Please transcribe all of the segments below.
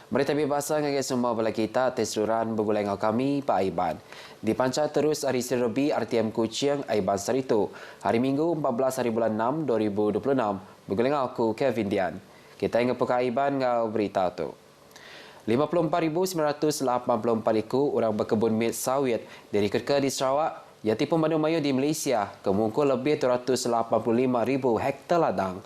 Berita bebasa ngagai semua bala kita tesuran bergulai ngau kami Pak Aiban. Dipancar terus hari Serobi RTM Kuching Aiban Sarito. Hari Minggu 14 hari bulan 6 2026 bergulai ngau aku Kevin Dian. Kita ingat Pak Aiban ngau berita tu. 54,984 ekor orang berkebun mit sawit dari Kerka di Sarawak, yaitu pemandu mayu di Malaysia, kemungkul lebih 285,000 hektar ladang.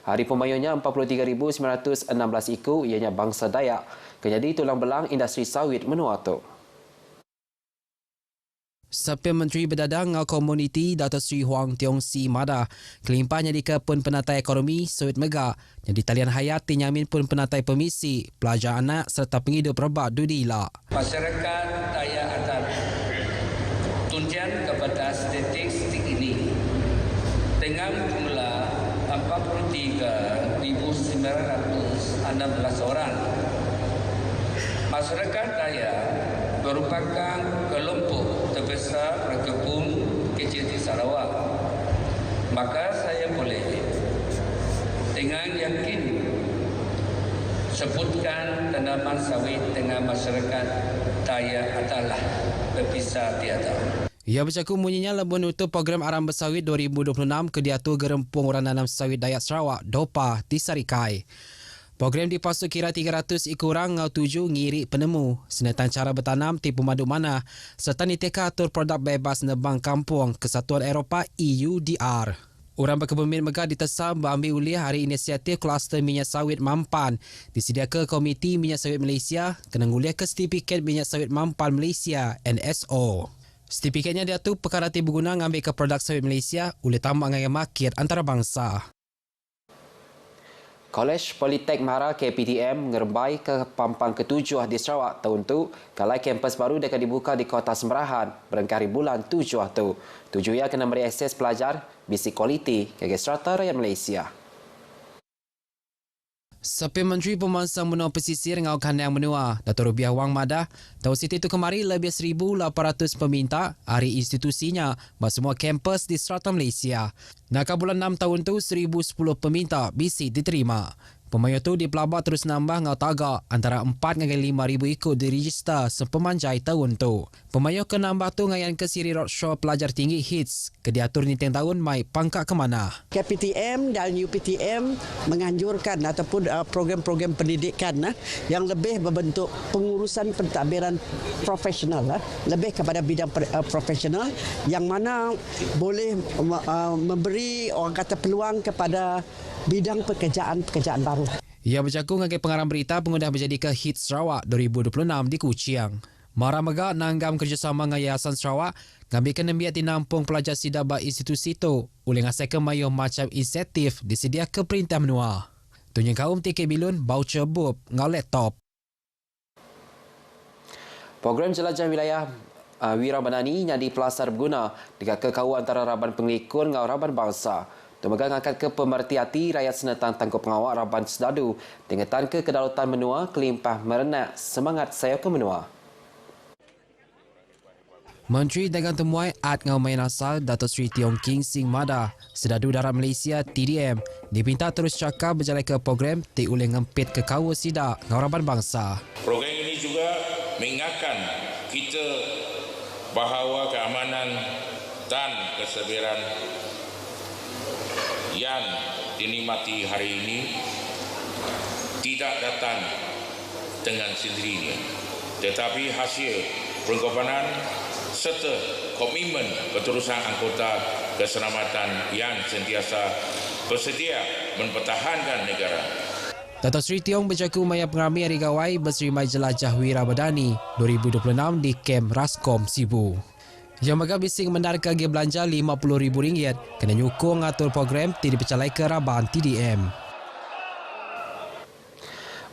Hari pemayunya 43,916 ekor ianya bangsa Dayak. Kejadi tulang belang industri sawit menua tu. Sepim Menteri Berdadang ngau Komuniti Dato' Sri Huang Tiong Si Mada kelimpahnya di Pun Penatai Ekonomi Sawit Megah yang di talian hayat tinyamin Pun Penatai Pemisi, pelajar anak serta penghidup rebak Dudila. Masyarakat Dayak akan tunjang kepada statistik ini dengan jumlah 43,916 orang. Masyarakat Dayak merupakan kelompok terbesar berkebun kecil di Sarawak. Maka saya boleh dengan yakin sebutkan tanaman sawit dengan masyarakat Dayak adalah berpisah tiada. Ia bercaku munyinya lebih untuk program Aram Bersawit 2026 ke diatur Gerempung Orang Nanam Sawit Dayak Sarawak, DOPA, di Sarikai. Program dipasuk kira 300 ekor orang ngau tuju ngirik penemu, senetan cara bertanam tipu madu mana, serta niteka atur produk bebas nebang kampung Kesatuan Eropah EUDR. Orang berkebun mit megah ditesam berambil ulih hari inisiatif kluster minyak sawit mampan disediakan Komiti Minyak Sawit Malaysia kena nguliah ke sertifikat minyak sawit mampan Malaysia NSO. Sertifikatnya diatur perkara berguna ngambil ke produk sawit Malaysia oleh tambang dengan market antarabangsa. Kolej Politek Mahara KPTM ngerbai ke pampang ke-7 di Sarawak tahun tu kalau kampus baru akan dibuka di Kota Semerahan berengkari bulan 7 tu. Tujuh ia kena beri akses pelajar bisi kualiti bagi strata rakyat Malaysia. Sepim Menteri Pemansang Benua Pesisir ngau Kandang Benua, Dato' Rubiah Wang Madah, tahun situ itu kemari lebih 1,800 peminta hari institusinya semua kampus di strata Malaysia. Nak bulan 6 tahun tu 1,010 peminta bisi diterima. Pemayu tu di pelabak terus nambah ngau tagak antara 4 dengan 5,000 ekor diregister sepemanjai tahun tu. Pemayu ke nambah tu ngayan ke siri roadshow pelajar tinggi HITS ke diatur niteng tahun mai pangkat ke mana. KPTM dan UPTM menganjurkan ataupun program-program pendidikan yang lebih berbentuk pengurusan pentadbiran profesional, lebih kepada bidang profesional yang mana boleh memberi orang kata peluang kepada bidang pekerjaan baru. Ia bercaku dengan pengarang berita pengundah menjadi ke HITS Sarawak 2026 di Kuching. Mara Megah nanggam kerjasama dengan Yayasan Sarawak ngambilkan nembiat dinampung pelajar sidaba institusi itu oleh ngasakan mayuh macam insentif disedia ke perintah menua. Tunjuk kaum tiket bilun, voucher bub, ngau laptop. Program jelajah wilayah Wira Banani yang dipelasar berguna dekat kekau antara Raban Penglikun dengan Raban Bangsa. Temegang angkat ke pemerhati hati rakyat senetang tangkup pengawak Raban Sedadu dengan ke kedaulatan menua kelimpah merenak semangat saya ke menua. Menteri Dagang Temuai Ad Ngau Main Asal Dato' Sri Tiong King Sing Mada, Sedadu Darat Malaysia TDM, dipinta terus cakap berjalan ke program oleh ngempit ke kawa sidak Ngau Raban Bangsa. Program ini juga mengingatkan kita bahawa keamanan dan kesedaran yang dinikmati hari ini tidak datang dengan sendirinya, tetapi hasil pengorbanan serta komitmen keterusan anggota keselamatan yang sentiasa bersedia mempertahankan negara. Dato' Sri Tiong bercaku maya pengrami hari gawai berserimai jelajah Wira Badani 2026 di Kem Raskom Sibu. Yang megah bising mendarka dia belanja RM50,000 kena nyukung atur program tidak dipercalai ke Raban TDM.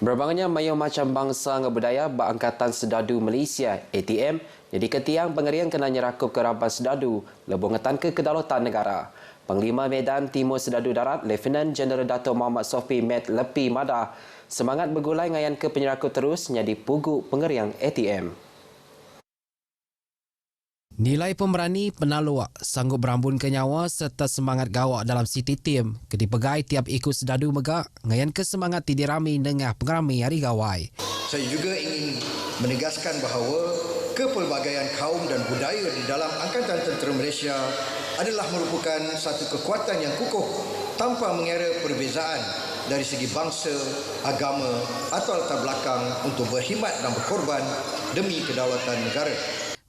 Berbangannya mayung macam bangsa dan budaya Angkatan Sedadu Malaysia ATM jadi ketiang pengerian kena nyerakup ke Raban Sedadu lebih ngetan ke kedaulatan negara. Panglima Medan Timur Sedadu Darat Lieutenant Jeneral Dato' Muhammad Sofi Med Lepi Madah semangat bergulai ngayan ke penyerakup terus jadi pugu pengerian ATM. Nilai pemberani penaluak sanggup berambun ke nyawa serta semangat gawak dalam City Team kedi pegai tiap ikut Sedadu Megah ngayan ke semangat tidirami dengan pengerami hari gawai. Saya juga ingin menegaskan bahawa kepelbagaian kaum dan budaya di dalam Angkatan Tentera Malaysia adalah merupakan satu kekuatan yang kukuh tanpa mengira perbezaan dari segi bangsa, agama atau latar belakang untuk berkhidmat dan berkorban demi kedaulatan negara.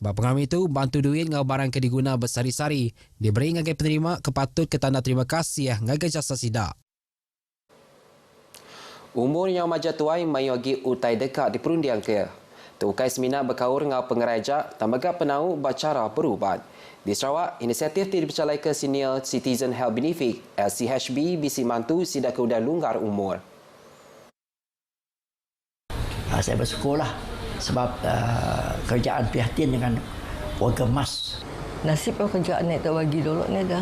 Pengam itu, bantu duit ngau barang ke diguna bersari-sari. Diberi ngagai penerima kepatut ke tanda terima kasih ngagai jasa sidak. Umur yang maja tuai mai bagi utai dekat di perundian ke. Tukai seminat berkaur ngau pengerajak tamaga penau bacara berubat. Di Sarawak, inisiatif dipercalai ke Senior Citizen Health Benefit (SCHB) bisi mantu sidak keudang longgar umur. Saya bersyukurlah sebab kerjaan prihatin dengan warga emas. Nasib kerjaan ni tak bagi dulu ni dah.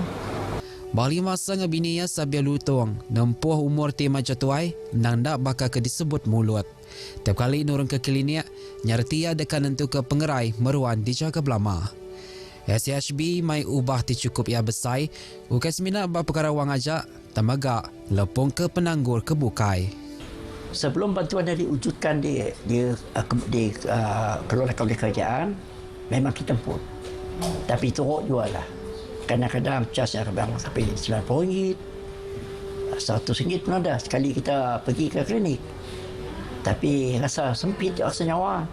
Bali masa ngebinia sabia lutong, nempuh umur tema jatuai, nang dak bakal ke disebut mulut. Tiap kali nurun ke klinik, nyartia dekan nentu ke pengerai meruan dijaga belama. SCHB mai ubah ti cukup ia besai, ukai semina ba perkara wang ajak, tamaga lepung ke penanggur kebukai. Sebelum bantuan diwujudkan di keluarga kerajaan, memang kita pun. Tapi teruk jualah. Kadang-kadang cas yang bang sampai RM90, RM100 pun ada sekali kita pergi ke klinik. Tapi rasa sempit, rasa nyawa.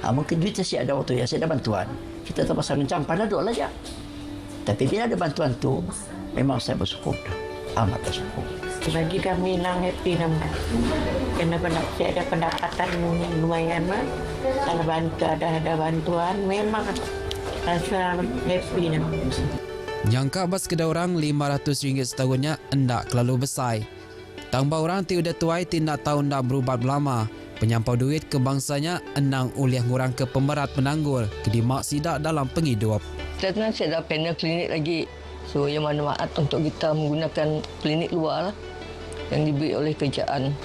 Mungkin duit saya ada waktu ya, saya ada bantuan. Kita terpaksa rencang Panadol aja. Tapi bila ada bantuan tu, memang saya bersyukur. Amat bersyukur. Bagi kami lang happy naman. Kerana saya ada pendapatan lumayan mah. Kalau bantu ada bantuan, memang rasa happy naman. Nyangka bas kedai orang RM500 setahunnya endak kelalu besar. Tambah orang ti udah tuai ti nak tahun dah berubat lama. Penyampau duit ke bangsanya enang uliah ngurang ke pemerat penanggur ke dimak sidak dalam penghidup. Sebenarnya saya dah panel klinik lagi. So yang mana maat untuk kita menggunakan klinik luar lah, yang diberi oleh kerajaan.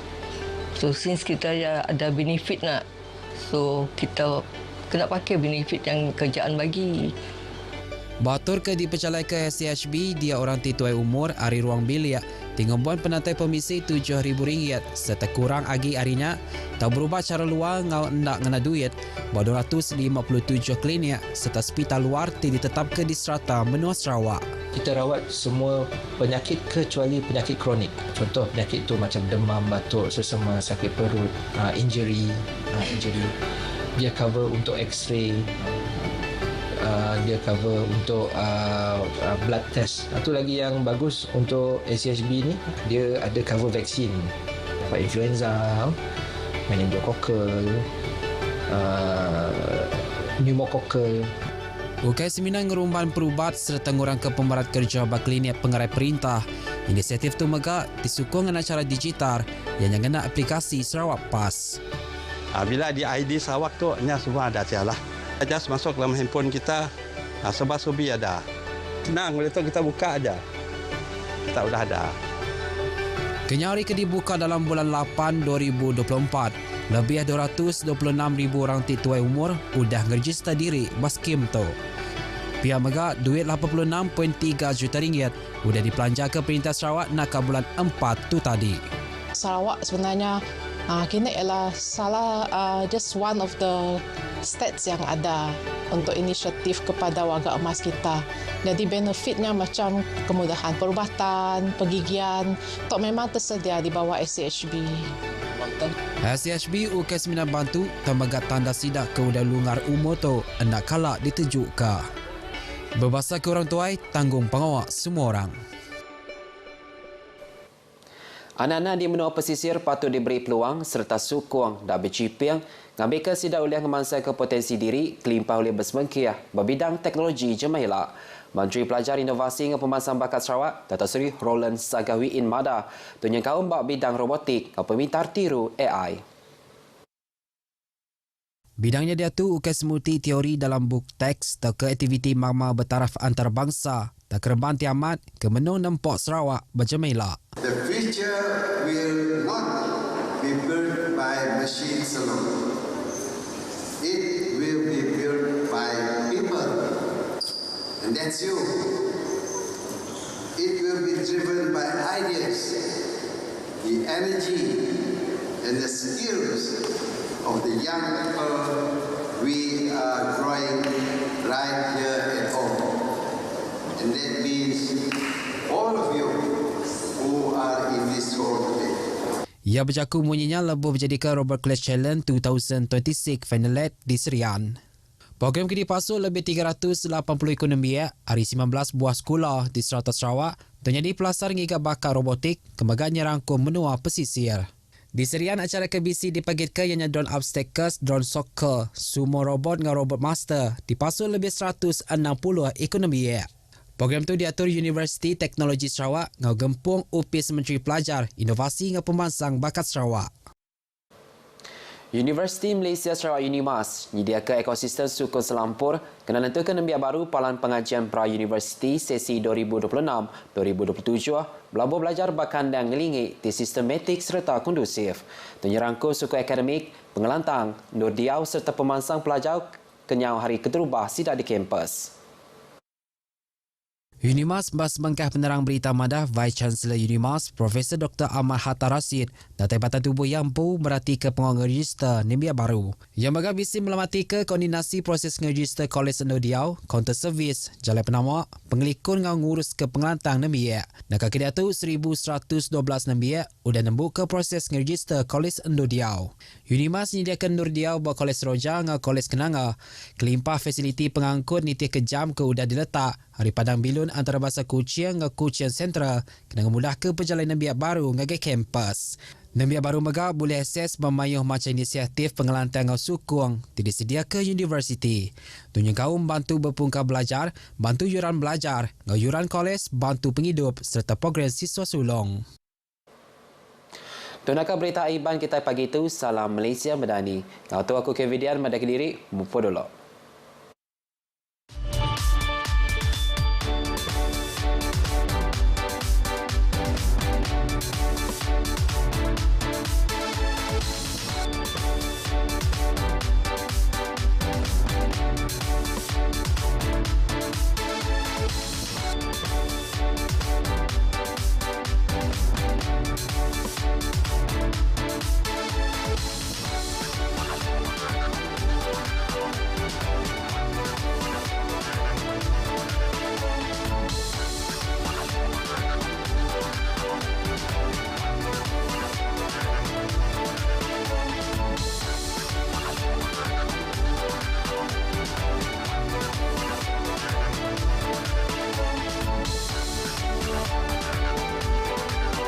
So since kita ya ada benefit nak, so kita kena pakai benefit yang kerajaan bagi. Batur ke dipercalai ke SCHB, dia orang tituai umur hari ruang bilik. Tingombuan penantai pemisi RM7,000 serta kurang agi harinya. Tak berubah cara luar ngau nak ngena duit. 257 klinik serta hospital luar ditetap ke di strata menua Sarawak. Kita rawat semua penyakit kecuali penyakit kronik. Contoh penyakit tu macam demam, batuk, sesama, sakit perut, injury. Dia cover untuk X-ray. Dia cover untuk blood test. Itu lagi yang bagus untuk SCHB ni, dia ada cover vaksin dapat influenza, meningococcal, pneumococcal. Ukai seminar ngerumban perubat serta ngurang ke pemerat kerja baklinik pengerai perintah. Inisiatif tu megak disukung dengan acara digital yang ngena aplikasi Sarawak Pas. Bila di ID Sarawak tu nya semua ada lah. Just masuk dalam handphone kita, serba-serbi ada. Senang, boleh tu kita buka aja. Kita sudah ada. Kenyari ke dibuka dalam bulan 8 2024. Lebih 226,000 orang tituai umur sudah ngerejista diri baskim tu. Pihak megak duit RM86.3 juta sudah dipelanja ke Perintah Sarawak nak ke bulan 4 tu tadi. Sarawak sebenarnya kini ialah just one of the stats yang ada untuk inisiatif kepada warga emas kita. Jadi benefitnya macam kemudahan perubatan, pergigian, itu memang tersedia di bawah SCHB. SCHB ukai seminar bantu tamagat tanda sidak ke udah lungar umur tu hendak kalak ditujuk ke. Berbahasa ke orang tuai, tanggung pengawak semua orang. Anak-anak di menua pesisir patut diberi peluang serta sukong dan bercipiang ngambil ke sidak uliah ngemansai ke potensi diri kelimpah oleh bersemengkiah berbidang teknologi jemaila. Menteri Pelajar Inovasi dan Pemasaran Bakat Sarawak, Dato' Seri Roland Sagawiin Mada, tunjuk kaum bak bidang robotik dan pemintar tiru AI. Bidangnya dia tu ukai semuti teori dalam buk teks atau ke aktiviti magma bertaraf antarabangsa tak kerban tiamat ke menu nempok Sarawak berjemaila. The future will not be built by machines alone. It will be built by people. And that's you. It will be driven by ideas, the energy and the skills of the young people we are drawing right here at home. And that means all of you who are in this hall today. Ia berjaku bunyinya lebuh menjadikan Robert Clash Challenge 2026 Finalet di Serian. Program kini pasal lebih 380 ekonomi hari 19 buah sekolah di Serata Sarawak menjadi pelasar ngigap bakat robotik kemaganya rangkum menua pesisir. Di Serian, acara KBC dipagitkan ianya drone obstacles, drone soccer, sumo robot dengan robot master di pasal lebih 160 ekonomi. Program itu diatur Universiti Teknologi Sarawak dengan gempung UPIS Menteri Pelajar, Inovasi dengan Pembangsang Bakat Sarawak. Universiti Malaysia Sarawak UNIMAS menyediakan ekosistem sukun selampur kena nentukan nembiak baru Palan Pengajian Pra-Universiti sesi 2026-2027 berlabuh belajar bakandang ngelingik di sistematik serta kondusif. Menyerangkul suku akademik, pengelantang, Nur Diau serta pemansang pelajar kenyau hari keterubah sidak di kampus. UNIMAS bas bangkah penerang berita madah Vice Chancellor UNIMAS Profesor Dr. Ahmad Hatta Rashid dan Tempatan Tubuh yang pu merhati ke penguang register nembiak baru. Yang megah bisi melamati ke koordinasi proses register Kolej Sendo Diau, counter service, jalan penamak, pengelikun dengan ngurus ke pengelantang nembiak. Dan kaki dia tu 1112 nembiak udah nembuk ke proses register Kolej Sendo Diau. UNIMAS menyediakan Nur Diau buat Kolej Seroja dengan Kolej Kenanga. Kelimpah fasiliti pengangkut niti kejam ke udah diletak hari Padang Bilun antara Bahasa Kuching dengan Kuching Central kena mudah ke perjalanan nembiak baru ngagai kampus. Nembiak baru megah boleh akses memayuh macam inisiatif pengelantang dengan sukung tidak sedia ke universiti. Dunia kaum bantu berpungka belajar, bantu yuran belajar, dengan yuran kolej, bantu penghidup serta program siswa sulung. Tunakah berita Aiban kita pagi itu, salam Malaysia Medani. Kau tu aku Kevidian, Madai Kediri, Mupo Dolok.